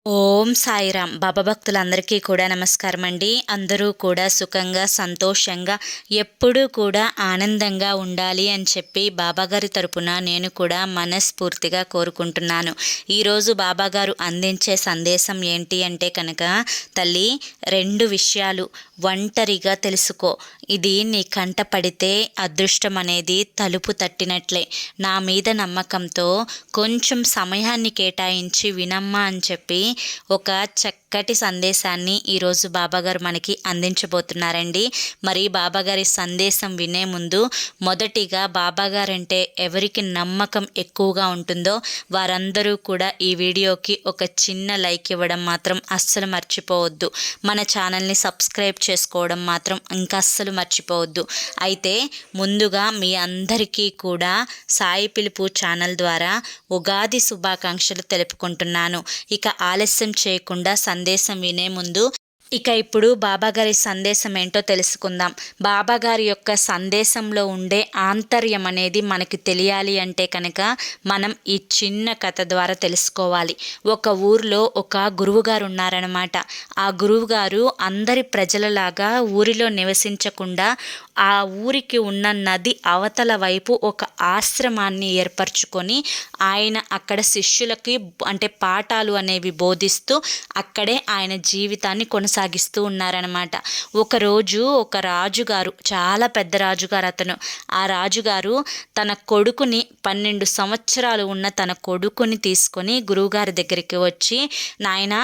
ఓం సాయిరామ్. బాబా భక్తులందరికీ కూడా నమస్కారం అండి. అందరూ కూడా సుఖంగా సంతోషంగా ఎప్పుడూ కూడా ఆనందంగా ఉండాలి అని చెప్పి బాబాగారి తరపున నేను కూడా మనస్ఫూర్తిగా కోరుకుంటున్నాను. ఈరోజు బాబాగారు అందించే సందేశం ఏంటి అంటే కనుక, తల్లి 2 విషయాలు ఒంటరిగా తెలుసుకో. ఇది నీ కంట పడితే అదృష్టం అనేది తలుపు తట్టినట్లే. నా మీద నమ్మకంతో కొంచెం సమయాన్ని కేటాయించి వినమ్మా అని చెప్పి ఒక చక్కటి సందేశాన్ని ఈరోజు బాబాగారు మనకి అందించబోతున్నారండి. మరి బాబాగారి సందేశం వినే ముందు మొదటిగా బాబాగారంటే ఎవరికి నమ్మకం ఎక్కువగా ఉంటుందో వారందరూ కూడా ఈ వీడియోకి ఒక చిన్న లైక్ ఇవ్వడం మాత్రం అస్సలు మర్చిపోవద్దు. మన ఛానల్ని సబ్స్క్రైబ్ చేసుకోవడం మాత్రం ఇంకా అస్సలు మర్చిపోవద్దు. అయితే ముందుగా మీ అందరికీ కూడా సాయి పిలుపు ఛానల్ ద్వారా ఉగాది శుభాకాంక్షలు తెలుపుకుంటున్నాను. ఇక ఆలస్యం చేయకుండా సందేశం వినే ముందు ఇప్పుడు బాబాగారి సందేశం ఏంటో తెలుసుకుందాం. బాబాగారి యొక్క సందేశంలో ఉండే ఆంతర్యం అనేది మనకి తెలియాలి అంటే కనుక మనం ఈ చిన్న కథ ద్వారా తెలుసుకోవాలి. ఒక ఊరిలో ఒక గురువుగారు ఉన్నారనమాట. ఆ గురువుగారు అందరి ప్రజలలాగా ఊరిలో నివసించకుండా ఆ ఊరికి ఉన్న నది అవతల వైపు ఒక ఆశ్రమాన్ని ఏర్పరచుకొని ఆయన అక్కడ శిష్యులకి అంటే పాఠాలు అనేవి బోధిస్తూ అక్కడే ఆయన జీవితాన్ని కొనసాగిస్తూ ఉన్నారనమాట. ఒకరోజు ఒక రాజుగారు, చాలా పెద్ద రాజుగారు అతను. ఆ రాజుగారు తన కొడుకుని 12 సంవత్సరాలు ఉన్న తన కొడుకుని తీసుకొని గురువుగారి దగ్గరికి వచ్చి, నాయనా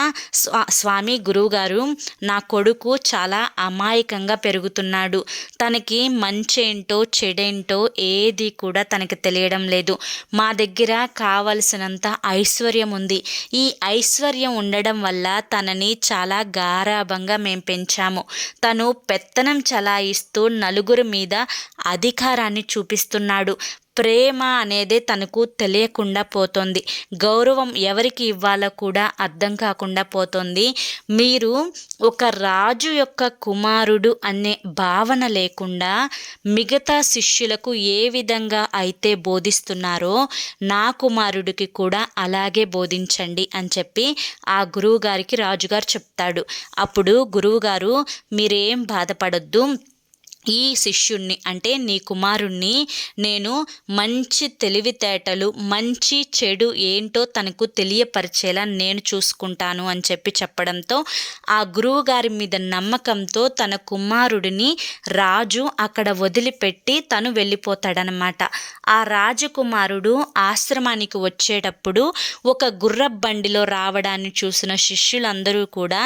స్వామి గురువుగారు, నా కొడుకు చాలా అమాయకంగా పెరుగుతున్నాడు. తనకి మంచేంటో చెడేంటో ఏది కూడా తనకి తెలియడం లేదు. మా దగ్గర కావలసినంత ఐశ్వర్యం ఉంది. ఈ ఐశ్వర్యం ఉండడం వల్ల తనని చాలా గారాబంగా మేము పెంచాము. తను పెత్తనం చలాయిస్తూ నలుగురి మీద అధికారాన్ని చూపిస్తున్నాడు. ప్రేమ అనేది తనకు తెలియకుండా పోతుంది. గౌరవం ఎవరికి ఇవ్వాలో కూడా అర్థం కాకుండా పోతుంది. మీరు ఒక రాజు యొక్క కుమారుడు అనే భావన లేకుండా మిగతా శిష్యులకు ఏ విధంగా అయితే బోధిస్తున్నారో నా కుమారుడికి కూడా అలాగే బోధించండి అని చెప్పి ఆ గురువుగారికి రాజుగారు చెప్తాడు. అప్పుడు గురువుగారు, మీరేం బాధపడొద్దు, ఈ శిష్యుణ్ణి అంటే నీ కుమారుణ్ణి నేను మంచి తెలివితేటలు, మంచి చెడు ఏంటో తనకు తెలియపరిచేలా నేను చూసుకుంటాను అని చెప్పి చెప్పడంతో ఆ గురువుగారి మీద నమ్మకంతో తన కుమారుడిని రాజు అక్కడ వదిలిపెట్టి తను వెళ్ళిపోతాడనమాట. ఆ రాజకుమారుడు ఆశ్రమానికి వచ్చేటప్పుడు ఒక గుర్రబండిలో రావడాన్ని చూసిన శిష్యులందరూ కూడా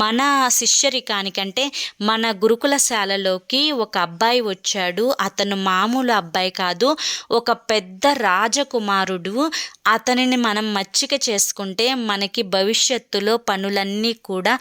మన శిష్యరికానికంటే మన గురుకులశాలలోకి ఒక అబ్బాయి వచ్చాడు, అతను మామూలు అబ్బాయి కాదు, ఒక పెద్ద రాజకుమారుడు, అతనిని మనం మచ్చిక చేసుకుంటే మనకి భవిష్యత్తులో పనులన్నీ కూడా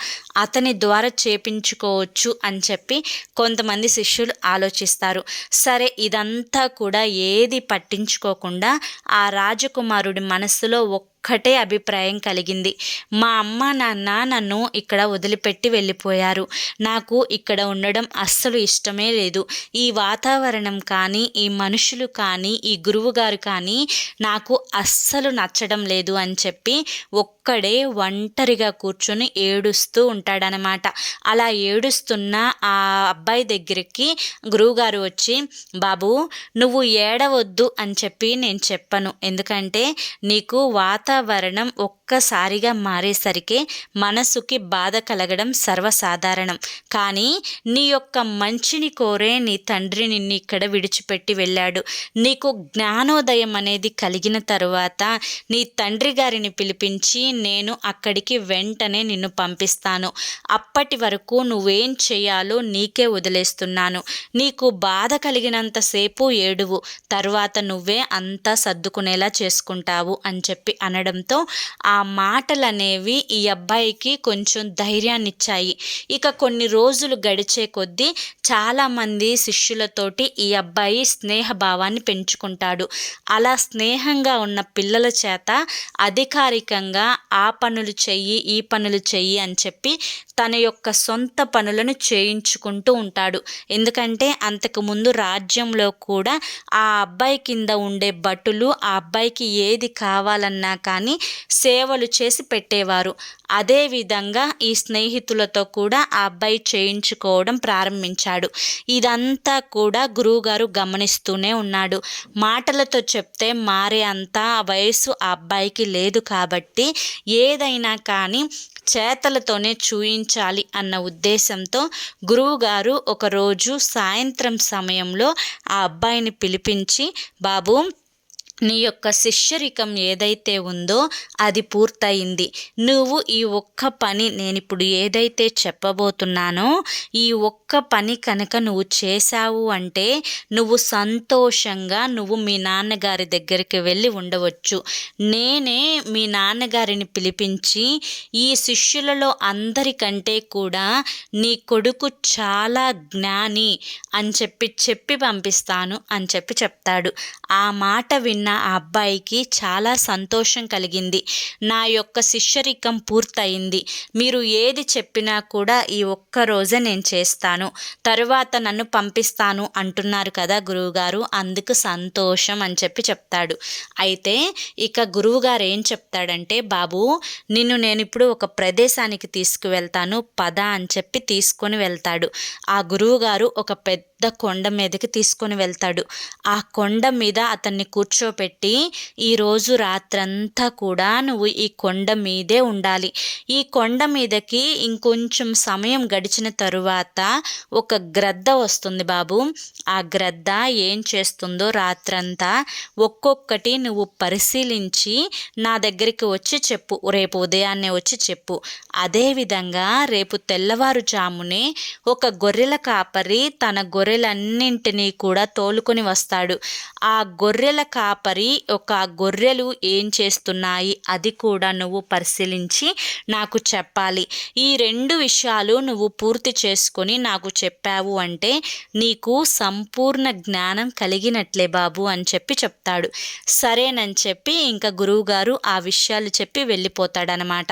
అతని ద్వారా చేపించుకోవచ్చు అని చెప్పి కొంతమంది శిష్యులు ఆలోచిస్తారు. సరే, ఇదంతా కూడా ఏది పట్టించుకోకుండా ఆ రాజకుమారుడి మనసులో ఒక్కటే అభిప్రాయం కలిగింది. మా అమ్మ నాన్న నన్ను ఇక్కడ వదిలిపెట్టి వెళ్ళిపోయారు. నాకు ఇక్కడ ఉండడం అస్సలు ఇష్టమే లేదు. ఈ వాతావరణం కానీ, ఈ మనుషులు కానీ, ఈ గురువుగారు కానీ నాకు అస్సలు నచ్చడం లేదు అని చెప్పి ఒక్కడే ఒంటరిగా కూర్చొని ఏడుస్తూ ఉంటాడనమాట. అలా ఏడుస్తున్న ఆ అబ్బాయి దగ్గరికి గురువుగారు వచ్చి, బాబు నువ్వు ఏడవద్దు అని చెప్పి నేను చెప్పను, ఎందుకంటే నీకు వాతావరణం ఒక్కసారిగా మారేసరికి మనసుకి బాధ కలగడం సర్వసాధారణం. కానీ నీ యొక్క మంచిని కోరే నీ తండ్రి నిన్ను ఇక్కడ విడిచిపెట్టి వెళ్ళాడు. నీకు జ్ఞానోదయం అనేది కలిగిన తరువాత నీ తండ్రి గారిని పిలిపించి నేను అక్కడికి వెంటనే నిన్ను పంపిస్తాను. అప్పటి వరకు నువ్వేం చేయాలో నీకే వదిలేస్తున్నాను. నీకు బాధ కలిగినంతసేపు ఏడువు, తర్వాత నువ్వే అంతా సర్దుకునేలా చేసుకుంటావు అని చెప్పి అనడంతో ఆ మాటలనేవి ఈ అబ్బాయికి కొంచెం ధైర్యాన్ని ఇచ్చాయి. ఇక కొన్ని రోజులు గడిచే కొద్దీ చాలామంది శిష్యులతోటి ఈ అబ్బాయి స్నేహభావాన్ని పెంచుకుంటాడు. అలా స్నేహంగా ఉన్న పిల్లల చేత అధికారికంగా ఆ పనులు చెయ్యి, ఈ పనులు చెయ్యి అని చెప్పి తన యొక్క సొంత పనులను చేయించుకుంటూ ఉంటాడు. ఎందుకంటే అంతకుముందు రాజ్యంలో కూడా ఆ అబ్బాయి కింద ఉండే భటులు ఆ అబ్బాయికి ఏది కావాలన్నా కానీ సేవ సేవలు చేసి పెట్టేవారు. అదేవిధంగా ఈ స్నేహితులతో కూడా ఆ అబ్బాయి చేయించుకోవడం ప్రారంభించాడు. ఇదంతా కూడా గురువుగారు గమనిస్తూనే ఉన్నాడు. మాటలతో చెప్తే మారే అంత వయసు ఆ అబ్బాయికి లేదు కాబట్టి ఏదైనా కానీ చేతలతోనే చూయించాలి అన్న ఉద్దేశంతో గురువుగారు ఒకరోజు సాయంత్రం సమయంలో ఆ అబ్బాయిని పిలిపించి, బాబు, నీ యొక్క శిష్యరికం ఏదైతే ఉందో అది పూర్తయింది. నువ్వు ఈ ఒక్క పని, నేనిప్పుడు ఏదైతే చెప్పబోతున్నానో ఈ ఒక్క పని కనుక నువ్వు చేశావు అంటే నువ్వు సంతోషంగా మీ నాన్నగారి దగ్గరికి వెళ్ళి ఉండవచ్చు. నేనే మీ నాన్నగారిని పిలిపించి ఈ శిష్యులలో అందరికంటే కూడా నీ కొడుకు చాలా జ్ఞాని అని చెప్పి పంపిస్తాను అని చెప్తాడు. ఆ మాట విన్న ఆ అబ్బాయికి చాలా సంతోషం కలిగింది. నా యొక్క శిష్యరికం పూర్తయింది. మీరు ఏది చెప్పినా కూడా ఈ ఒక్క రోజే నేను చేస్తాను, తరువాత నన్ను పంపిస్తాను అంటున్నారు కదా గురువుగారు, అందుకు సంతోషం అని చెప్తాడు. అయితే ఇక గురువుగారు ఏం చెప్తాడంటే, బాబు, నేను ఇప్పుడు ఒక ప్రదేశానికి తీసుకువెళ్తాను పద అని తీసుకొని వెళ్తాడు. ఆ గురువుగారు ఒక పెద్ద కొండ మీదకి తీసుకొని వెళ్తాడు. ఆ కొండ మీద అతన్ని కూర్చోపెట్టి, ఈరోజు రాత్రంతా కూడా నువ్వు ఈ కొండ మీదే ఉండాలి. ఈ కొండ మీదకి ఇంకొంచెం సమయం గడిచిన తరువాత ఒక గ్రద్ద వస్తుంది బాబు. ఆ గ్రద్ద ఏం చేస్తుందో రాత్రంతా ఒక్కొక్కటి నువ్వు పరిశీలించి నా దగ్గరికి వచ్చి చెప్పు, రేపు ఉదయాన్నే వచ్చి చెప్పు. అదేవిధంగా రేపు తెల్లవారుజామునే ఒక గొర్రెల కాపరి తన గొర్రెలన్నింటినీ కూడా తోలుకొని వస్తాడు. ఆ గొర్రెల కాపరి గొర్రెలు ఏం చేస్తున్నాయి అది కూడా నువ్వు పరిశీలించి నాకు చెప్పాలి. ఈ 2 విషయాలు నువ్వు పూర్తి చేసుకొని నాకు చెప్పావు అంటే నీకు సంపూర్ణ జ్ఞానం కలిగినట్లే బాబు అని చెప్తాడు. సరేనని ఇంకా గురువుగారు ఆ విషయాలు చెప్పి వెళ్ళిపోతాడనమాట.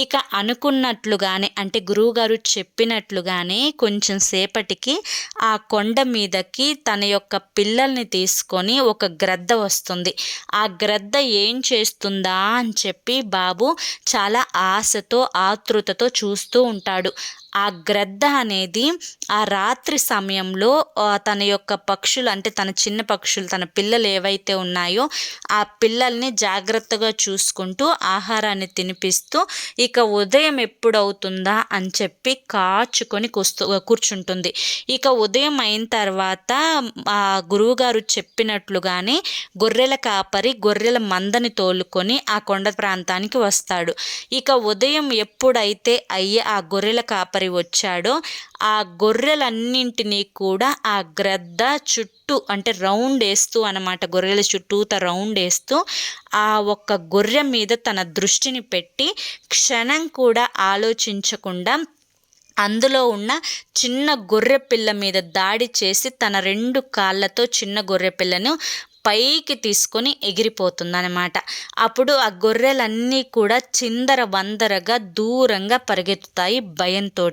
ఇక అనుకున్నట్లుగానే, అంటే గురువుగారు చెప్పినట్లుగానే కొంచెం సేపటికి ఆ కొండ మీదకి తన యొక్క పిల్లల్ని తీసుకొని ఒక గ్రద్ద వస్తుంది. ఆ గ్రద్ద ఏం చేస్తుందా అని బాబు చాలా ఆశతో ఆతృతతో చూస్తూ ఉంటాడు. ఆ గ్రద్ద అనేది ఆ రాత్రి సమయంలో తన యొక్క పక్షులు, అంటే తన చిన్న పక్షులు, తన పిల్లలు ఏవైతే ఉన్నాయో ఆ పిల్లల్ని జాగ్రత్తగా చూసుకుంటూ ఆహారాన్ని తినిపిస్తూ ఇక ఉదయం ఎప్పుడవుతుందా అని కాచుకొని కూర్చుంటుంది. ఇక ఉదయం అయిన తర్వాత ఆ గురువుగారు చెప్పినట్లుగానే గొర్రెల కాపరి గొర్రెల మందని తోలుకొని ఆ కొండ ప్రాంతానికి వస్తాడు. ఇక ఉదయం ఎప్పుడైతే ఆ గొర్రెల కాపరి వచ్చాడో ఆ గొర్రెలన్నింటినీ కూడా ఆ గ్రద్ద చుట్టూ, అంటే రౌండ్ వేస్తూ అనమాట, గొర్రెల చుట్టూత రౌండ్ వేస్తూ ఆ ఒక్క గొర్రె మీద తన దృష్టిని పెట్టి క్షణం కూడా ఆలోచించకుండా అందులో ఉన్న చిన్న గొర్రె పిల్ల మీద దాడి చేసి తన 2 కాళ్ళతో చిన్న గొర్రె పిల్లను పైకి తీసుకొని ఎగిరిపోతుందన్నమాట. అప్పుడు ఆ గొర్రెలన్నీ కూడా చిందర వందరగా దూరంగా పరిగెత్తుతాయి భయంతో.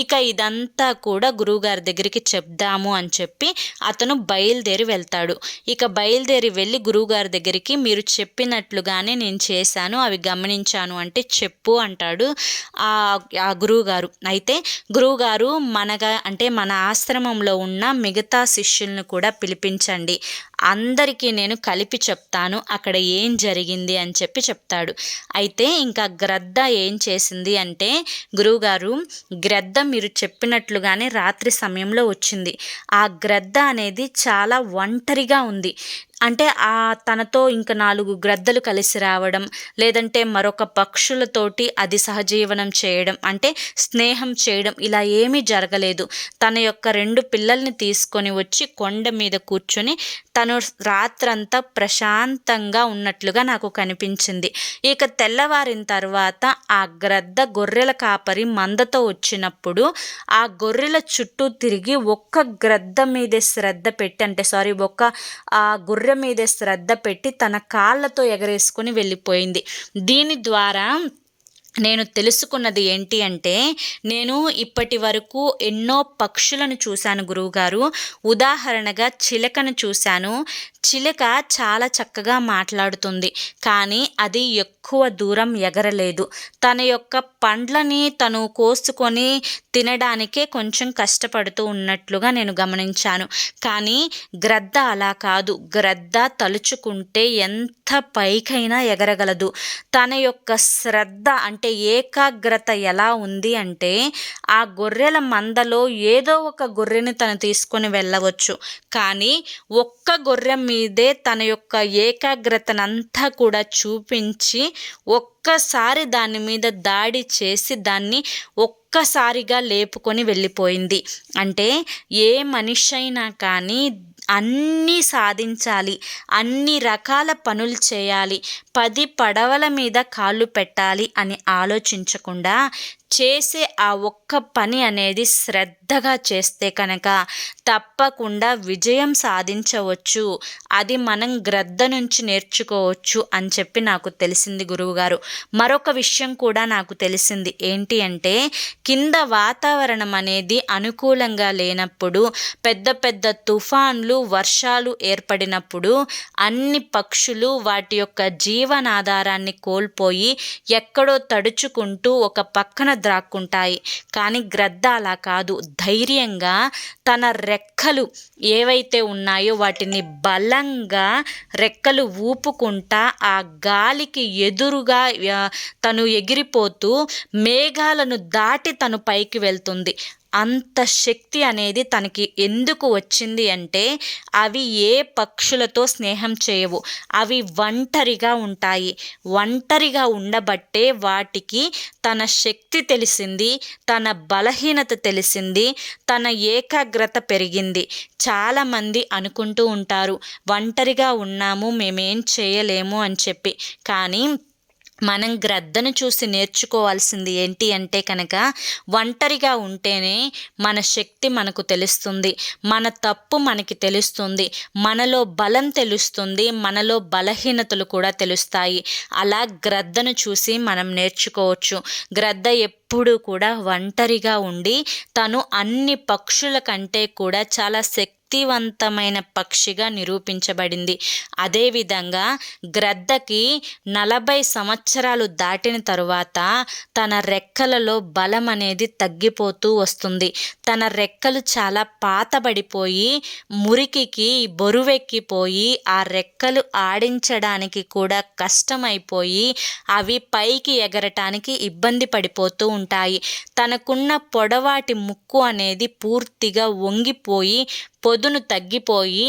ఇక ఇదంతా కూడా గురువుగారి దగ్గరికి చెప్దాము అని అతను బయలుదేరి వెళ్తాడు. ఇక బయలుదేరి వెళ్ళి గురువుగారి దగ్గరికి, మీరు చెప్పినట్లుగానే నేను చేశాను, అవి గమనించాను అంటే చెప్పు అంటాడు ఆ గురువుగారు. అయితే గురువుగారు మన ఆశ్రమంలో ఉన్న మిగతా శిష్యులను కూడా పిలిపించండి, అందరికీ నేను కలిపి చెప్తాను అక్కడ ఏం జరిగింది అని చెప్తాడు. అయితే ఇంకా గ్రద్ద ఏం చేసింది అంటే, గురువుగారు, గ్రద్ద మీరు చెప్పినట్లుగానే రాత్రి సమయంలో వచ్చింది. ఆ గ్రద్ద అనేది చాలా ఒంటరిగా ఉంది. అంటే తనతో ఇంకా 4 గ్రద్దలు కలిసి రావడం, లేదంటే మరొక పక్షులతోటి అది సహజీవనం చేయడం, అంటే స్నేహం చేయడం, ఇలా ఏమీ జరగలేదు. తన యొక్క 2 పిల్లల్ని తీసుకొని వచ్చి కొండ మీద కూర్చొని తను రాత్రంతా ప్రశాంతంగా ఉన్నట్లుగా నాకు కనిపించింది. ఇక తెల్లవారిన తర్వాత ఆ గ్రద్ద గొర్రెల కాపరి మందతో వచ్చినప్పుడు ఆ గొర్రెల చుట్టూ తిరిగి ఒక్క గ్రద్ద మీదే శ్రద్ధ పెట్టి, ఆ గొర్రె మీదే శ్రద్ధ పెట్టి తన కాళ్ళతో ఎగరేసుకొని వెళ్ళిపోయింది. దీని ద్వారా నేను తెలుసుకున్నది ఏంటి అంటే, నేను ఇప్పటి వరకు ఎన్నో పక్షులను చూశాను గురువుగారు. ఉదాహరణగా చిలకను చూశాను. చిలుక చాలా చక్కగా మాట్లాడుతుంది, కానీ అది ఎక్కువ దూరం ఎగరలేదు. తన యొక్క పండ్లని తను కోసుకొని తినడానికే కొంచెం కష్టపడుతూ ఉన్నట్లుగా నేను గమనించాను. కానీ గ్రద్ద అలా కాదు. గ్రద్ద తలుచుకుంటే ఎంత పైకైనా ఎగరగలదు. తన యొక్క శ్రద్ధ అంటే ఏకాగ్రత ఎలా ఉంది అంటే, ఆ గొర్రెల మందలో ఏదో ఒక గొర్రెని తను తీసుకొని వెళ్ళవచ్చు, కానీ ఒక్క గొర్రె మీదే తన యొక్క ఏకాగ్రతనంతా కూడా చూపించి ఒక్కసారి దాని మీద దాడి చేసి దాన్ని ఒక్కసారిగా లేపుకొని వెళ్ళిపోయింది. అంటే ఏ మనిషి అయినా కానీ అన్నీ సాధించాలి, అన్ని రకాల పనులు చేయాలి, 10 పడవల మీద కాళ్ళు పెట్టాలి అని ఆలోచించకుండా చేసే ఆ ఒక్క పని అనేది శ్రద్ధగా చేస్తే కనుక తప్పకుండా విజయం సాధించవచ్చు. అది మనం గ్రద్ద నుంచి నేర్చుకోవచ్చు అని చెప్పి నాకు తెలిసింది గురువుగారు. మరొక విషయం కూడా నాకు తెలిసింది. ఏంటి అంటే, కింద వాతావరణం అనేది అనుకూలంగా లేనప్పుడు, పెద్ద పెద్ద తుఫాన్లు, వర్షాలు ఏర్పడినప్పుడు అన్ని పక్షులు వాటి యొక్క జీవనాధారాన్ని కోల్పోయి ఎక్కడో తడుచుకుంటూ ఒక పక్కన ద్రాక్కుంటాయి. కానీ గ్రద్ద అలా కాదు. ధైర్యంగా తన రెక్కలు ఏవైతే ఉన్నాయో వాటిని బలంగా రెక్కలు ఊపుకుంటా ఆ గాలికి ఎదురుగా తను ఎగిరిపోతూ మేఘాలను దాటి తను పైకి వెళ్తుంది. అంత శక్తి అనేది తనకి ఎందుకు వచ్చింది అంటే, అవి ఏ పక్షులతో స్నేహం చేయవు. అవి ఒంటరిగా ఉంటాయి. ఒంటరిగా ఉండబట్టే వాటికి తన శక్తి తెలిసింది, తన బలహీనత తెలిసింది, తన ఏకాగ్రత పెరిగింది. చాలామంది అనుకుంటూ ఉంటారు, ఒంటరిగా ఉన్నాము, మేమేం చేయలేము అని చెప్పి. కానీ మనం గ్రద్దను చూసి నేర్చుకోవాల్సింది ఏంటి అంటే కనుక, ఒంటరిగా ఉంటేనే మన శక్తి మనకు తెలుస్తుంది, మన తప్పు మనకి తెలుస్తుంది, మనలో బలం తెలుస్తుంది, మనలో బలహీనతలు కూడా తెలుస్తాయి. అలా గ్రద్దను చూసి మనం నేర్చుకోవచ్చు. గ్రద్ద ఎప్పుడూ కూడా ఒంటరిగా ఉండి తను అన్ని పక్షుల కంటే కూడా చాలా శక్తివంతమైన పక్షిగా నిరూపించబడింది. అదేవిధంగా గ్రద్దకి 40 సంవత్సరాలు దాటిన తరువాత తన రెక్కలలో బలం అనేది తగ్గిపోతూ వస్తుంది. తన రెక్కలు చాలా పాతబడిపోయి మురికికి బరువెక్కిపోయి ఆ రెక్కలు ఆడించడానికి కూడా కష్టమైపోయి అవి పైకి ఎగరటానికి ఇబ్బంది పడిపోతూ ఉంటాయి. తనకున్న పొడవాటి ముక్కు అనేది పూర్తిగా వంగిపోయి పొదును తగ్గిపోయి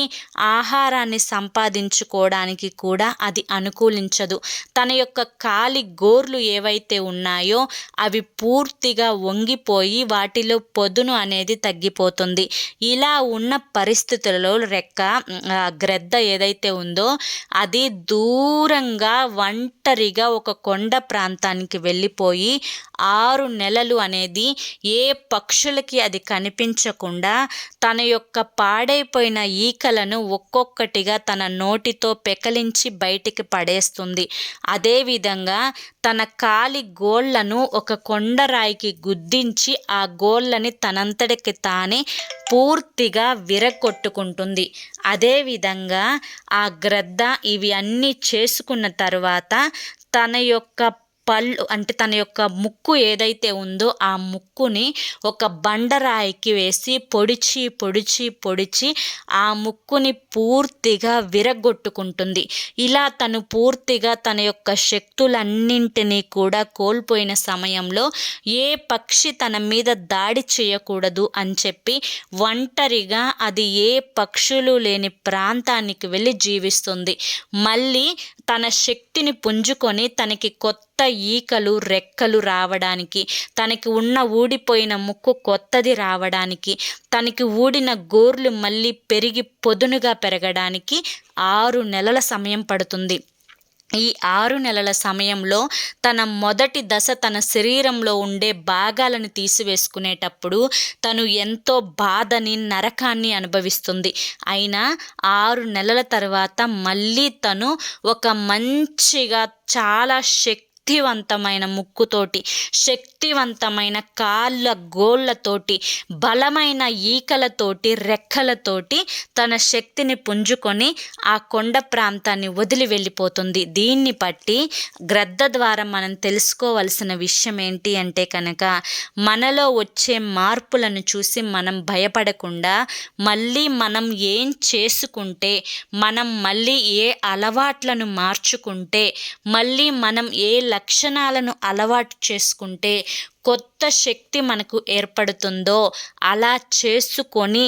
ఆహారాన్ని సంపాదించుకోవడానికి కూడా అది అనుకూలించదు. తన యొక్క కాలి గోర్లు ఏవైతే ఉన్నాయో అవి పూర్తిగా వంగిపోయి వాటిలో పొదును అనేది తగ్గిపోతుంది. ఇలా ఉన్న పరిస్థితులలో గ్రద్ద ఏదైతే ఉందో అది దూరంగా ఒంటరిగా ఒక కొండ ప్రాంతానికి వెళ్ళిపోయి 6 నెలలు అనేది ఏ పక్షులకి అది కనిపించకుండా తన యొక్క పాడైపోయిన ఈకలను ఒక్కొక్కటిగా తన నోటితో పెకలించి బయటికి పడేస్తుంది. అదేవిధంగా తన కాలి గోళ్లను ఒక కొండరాయికి గుద్దించి ఆ గోళ్ళని తనంతటికి తానే పూర్తిగా విరగొట్టుకుంటుంది. అదేవిధంగా ఆ గ్రద్ద ఇవి అన్నీ చేసుకున్న తర్వాత తన యొక్క పళ్ళు అంటే తన యొక్క ముక్కు ఏదైతే ఉందో ఆ ముక్కుని ఒక బండరాయికి వేసి పొడిచి పొడిచి పొడిచి ఆ ముక్కుని పూర్తిగా విరగొట్టుకుంటుంది. ఇలా తను పూర్తిగా తన యొక్క శక్తులన్నింటినీ కూడా కోల్పోయిన సమయంలో ఏ పక్షి తన మీద దాడి చేయకూడదు అని చెప్పి ఒంటరిగా అది ఏ పక్షులు లేని ప్రాంతానికి వెళ్ళి జీవిస్తుంది. మళ్ళీ తన శక్తిని పుంజుకొని తనకి కొత్త ఈకలు రెక్కలు రావడానికి, తనకి ఉన్న ఊడిపోయిన ముక్కు కొత్తది రావడానికి, తనకి ఊడిన గోర్లు మళ్ళీ పెరిగి పొదునుగా పెరగడానికి 6 నెలల సమయం పడుతుంది. ఈ 6 నెలల సమయంలో తన మొదటి దశ తన శరీరంలో ఉండే భాగాలను తీసివేసుకునేటప్పుడు తను ఎంతో బాధని నరకాన్ని అనుభవిస్తుంది. అయినా 6 నెలల తర్వాత మళ్ళీ తను ఒక మంచిగా చాలా శక్తివంతమైన ముక్కుతోటి, శక్తివంతమైన కాళ్ళ గోళ్ళతోటి, బలమైన ఈకలతోటి, రెక్కలతోటి తన శక్తిని పుంజుకొని ఆ కొండ ప్రాంతాన్ని వదిలి వెళ్ళిపోతుంది. దీన్ని బట్టి గ్రద్ద ద్వారా మనం తెలుసుకోవలసిన విషయం ఏంటి అంటే కనుక, మనలో వచ్చే మార్పులను చూసి మనం భయపడకుండా మళ్ళీ మనం ఏం చేసుకుంటే, మనం మళ్ళీ ఏ అలవాట్లను మార్చుకుంటే, మళ్ళీ మనం ఏ లక్షణాలను అలవాటు చేసుకుంటే కొత్త శక్తి మనకు ఏర్పడుతుందో అలా చేసుకొని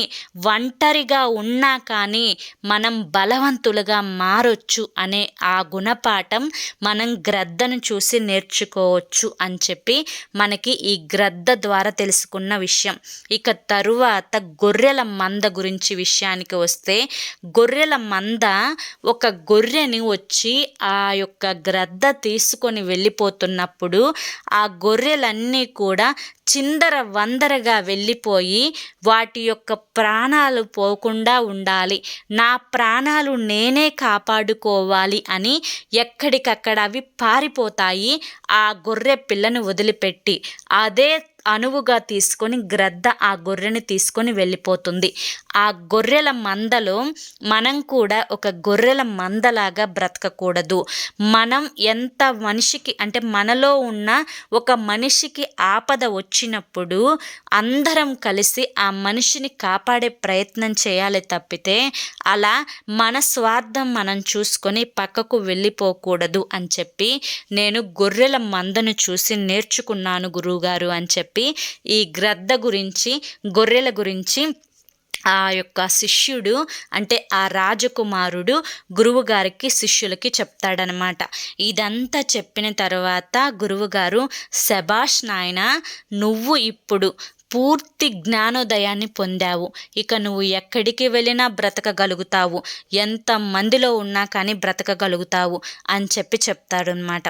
ఒంటరిగా ఉన్నా కానీ మనం బలవంతులుగా మారొచ్చు అనే ఆ గుణపాఠం మనం గ్రద్దను చూసి నేర్చుకోవచ్చు అని చెప్పి మనకి ఈ గ్రద్ద ద్వారా తెలుసుకున్న విషయం. ఇక తరువాత గొర్రెల మంద గురించి విషయానికి వస్తే, గొర్రెల మంద ఒక గొర్రెని వచ్చి ఆ యొక్క గ్రద్ద తీసుకొని వెళ్ళిపోతున్నప్పుడు ఆ గొర్రెలన్నీ కూడా చిందర వందరగా వెళ్ళిపోయి వాటి యొక్క ప్రాణాలు పోకుండా ఉండాలి, నా ప్రాణాలు నేనే కాపాడుకోవాలి అని ఎక్కడికక్కడ అవి పారిపోతాయి ఆ గొర్రె పిల్లను వదిలిపెట్టి. అదే అనువుగా తీసుకొని గ్రద్ద ఆ గొర్రెని తీసుకొని వెళ్ళిపోతుంది. ఆ గొర్రెల మందలో మనం కూడా ఒక గొర్రెల మందలాగా బ్రతకకూడదు. మనం ఎంత మనిషికి అంటే మనలో ఉన్న ఒక మనిషికి ఆపద వచ్చినప్పుడు అందరం కలిసి ఆ మనిషిని కాపాడే ప్రయత్నం చేయాలి తప్పితే అలా మన స్వార్థం మనం చూసుకొని పక్కకు వెళ్ళిపోకూడదు అని చెప్పి నేను గొర్రెల మందను చూసి నేర్చుకున్నాను గురువుగారు అని చెప్పి ఈ గ్రద్ద గురించి, గొర్రెల గురించి ఆ యొక్క శిష్యుడు అంటే ఆ రాజకుమారుడు గురువుగారికి శిష్యులకి చెప్తాడనమాట. ఇదంతా చెప్పిన తర్వాత గురువుగారు, శభాష్ నాయనా, నువ్వు ఇప్పుడు పూర్తి జ్ఞానోదయాన్ని పొందావు, ఇక నువ్వు ఎక్కడికి వెళ్ళినా బ్రతకగలుగుతావు, ఎంత మందిలో ఉన్నా కానీ బ్రతకగలుగుతావు అని చెప్పి చెప్తాడు అనమాట.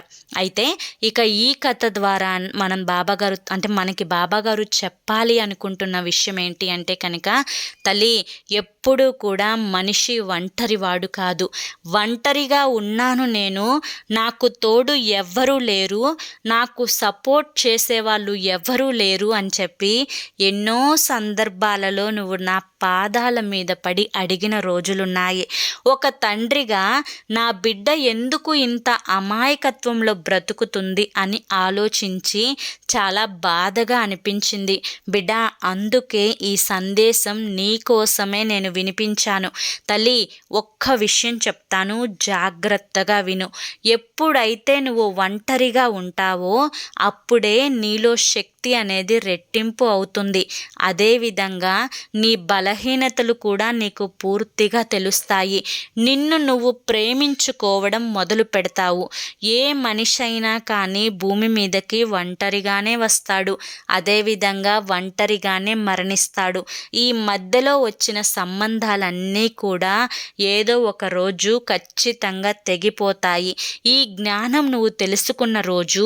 అయితే ఇక ఈ కథ ద్వారా మనం బాబాగారు అంటే మనకి బాబాగారు చెప్పాలి అనుకుంటున్న విషయం ఏంటి అంటే కనుక, తల్లి ఎప్పుడూ కూడా మనిషి ఒంటరివాడు కాదు. ఒంటరిగా ఉన్నాను నేను, నాకు తోడు ఎవ్వరూ లేరు, నాకు సపోర్ట్ చేసేవాళ్ళు ఎవ్వరూ లేరు అని చెప్పి ఎన్నో సందర్భాలలో నువ్వు నా పాదాల మీద పడి అడిగిన రోజులున్నాయి. ఒక తండ్రిగా నా బిడ్డ ఎందుకు ఇంత అమాయకత్వంలో బ్రతుకుతుంది అని ఆలోచించి చాలా బాధగా అనిపించింది. బిడ్డ, అందుకే ఈ సందేశం నీ కోసమే నేను వినిపించాను. తల్లి, ఒక్క విషయం చెప్తాను, జాగ్రత్తగా విను. ఎప్పుడైతే నువ్వు ఒంటరిగా ఉంటావో అప్పుడే నీలో శక్తి అనేది రెట్టింపు అవుతుంది. అదేవిధంగా నీ బలహీనతలు కూడా నీకు పూర్తిగా తెలుస్తాయి. నిన్ను నువ్వు ప్రేమించుకోవడం మొదలు పెడతావు. ఏ మనిషి అయినా కానీ భూమి మీదకి ఒంటరిగానే వస్తాడు, అదేవిధంగా ఒంటరిగానే మరణిస్తాడు. ఈ మధ్యలో వచ్చిన సంబంధాలన్నీ కూడా ఏదో ఒక రోజు ఖచ్చితంగా తెగిపోతాయి. ఈ జ్ఞానం నువ్వు తెలుసుకున్న రోజు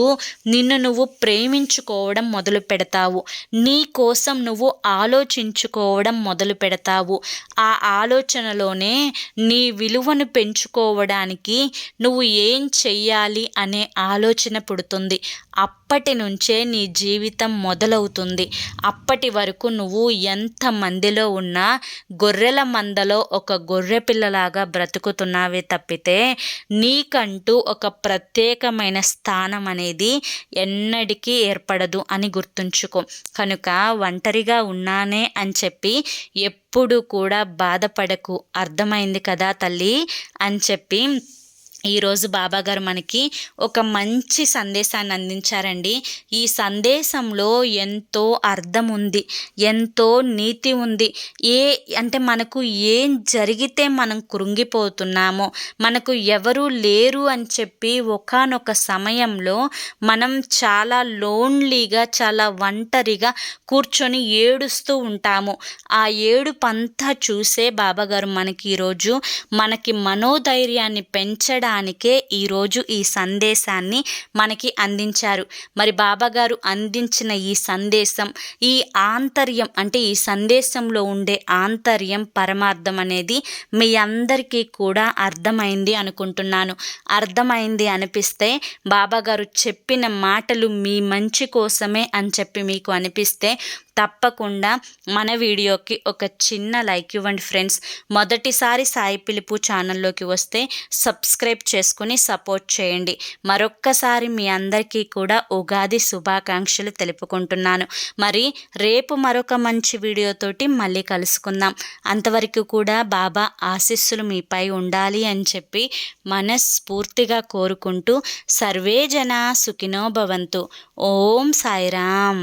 నిన్ను నువ్వు ప్రేమించుకోవడం మొదలు పెడతావు. నీ కోసం నువ్వు ఆలోచించుకోవడం మొదలు పెడతావు. ఆ ఆలోచనలోనే నీ విలువను పెంచుకోవడానికి నువ్వు ఏం చెయ్యాలి అనే ఆలోచన పుడుతుంది. అప్పటి నుంచే నీ జీవితం మొదలవుతుంది. అప్పటి వరకు నువ్వు ఎంతమందిలో ఉన్నా గొర్రెల మందలో ఒక గొర్రె పిల్లలాగా బ్రతుకుతున్నావే తప్పితే నీకంటూ ఒక ప్రత్యేకమైన స్థానం అనేది ఎన్నటికీ ఏర్పడదు అని గుర్తుంచుకో. కనుక ఒంటరిగా ఉన్నానే అని చెప్పి ఎప్పుడు కూడా బాధపడకు, అర్థమైంది కదా తల్లి అని చెప్పి ఈరోజు బాబాగారు మనకి ఒక మంచి సందేశాన్ని అందించారండి. ఈ సందేశంలో ఎంతో అర్థం ఉంది, ఎంతో నీతి ఉంది. అంటే మనకు ఏం జరిగితే మనం కృంగిపోతున్నామో, మనకు ఎవరూ లేరు అని చెప్పి ఒకానొక సమయంలో మనం చాలా లోన్లీగా, చాలా ఒంటరిగా కూర్చొని ఏడుస్తూ ఉంటాము. ఆ ఏడుపంతా చూసే బాబాగారు మనకి ఈరోజు మనకి మనోధైర్యాన్ని పెంచడానికి చెప్పడానికే ఈరోజు ఈ సందేశాన్ని మనకి అందించారు. మరి బాబాగారు అందించిన ఈ సందేశం, ఈ ఆంతర్యం అంటే ఈ సందేశంలో ఉండే ఆంతర్యం, పరమార్థం అనేది మీ అందరికీ కూడా అర్థమైంది అనుకుంటున్నాను. అర్థమైంది అనిపిస్తే, బాబాగారు చెప్పిన మాటలు మీ మంచి కోసమే అని చెప్పి మీకు అనిపిస్తే తప్పకుండా మన వీడియోకి ఒక చిన్న లైక్ ఇవ్వండి ఫ్రెండ్స్. మొదటిసారి సాయి పిలుపు ఛానల్లోకి వస్తే సబ్స్క్రైబ్ చేసుకుని సపోర్ట్ చేయండి. మరొక్కసారి మీ అందరికీ కూడా ఉగాది శుభాకాంక్షలు తెలుపుకుంటున్నాను. మరి రేపు మరొక మంచి వీడియోతోటి మళ్ళీ కలుసుకుందాం. అంతవరకు కూడా బాబా ఆశీస్సులు మీపై ఉండాలి అని చెప్పి మనస్ఫూర్తిగా కోరుకుంటూ సర్వే జన సుఖినో భవంతు. ఓం సాయిరామ్.